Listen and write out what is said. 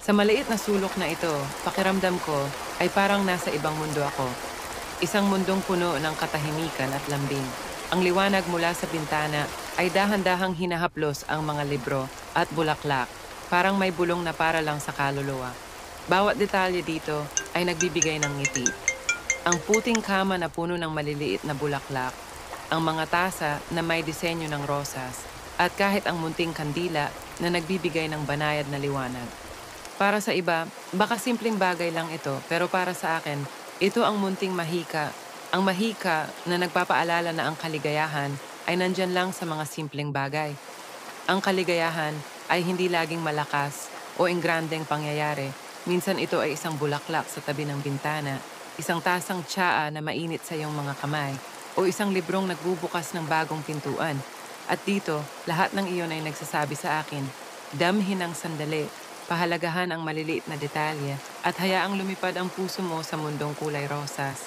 Sa maliit na sulok na ito, pakiramdam ko ay parang nasa ibang mundo ako. Isang mundong puno ng katahimikan at lambing. Ang liwanag mula sa bintana ay dahan-dahang hinahaplos ang mga libro at bulaklak, parang may bulong na para lang sa kaluluwa. Bawat detalye dito ay nagbibigay ng ngiti. Ang puting kama na puno ng maliliit na bulaklak, ang mga tasa na may disenyo ng rosas, at kahit ang munting kandila na nagbibigay ng banayad na liwanag. Para sa iba, baka simpleng bagay lang ito, pero para sa akin, ito ang munting mahika. Ang mahika na nagpapaalala na ang kaligayahan ay nandyan lang sa mga simpleng bagay. Ang kaligayahan ay hindi laging malakas o engrandeng pangyayari. Minsan ito ay isang bulaklak sa tabi ng bintana, isang tasang tsaa na mainit sa iyong mga kamay, o isang librong nagbubukas ng bagong pintuan. At dito, lahat ng iyon ay nagsasabi sa akin, damhin ang sandali, pahalagahan ang maliliit na detalye, at hayaang lumipad ang puso mo sa mundong kulay rosas.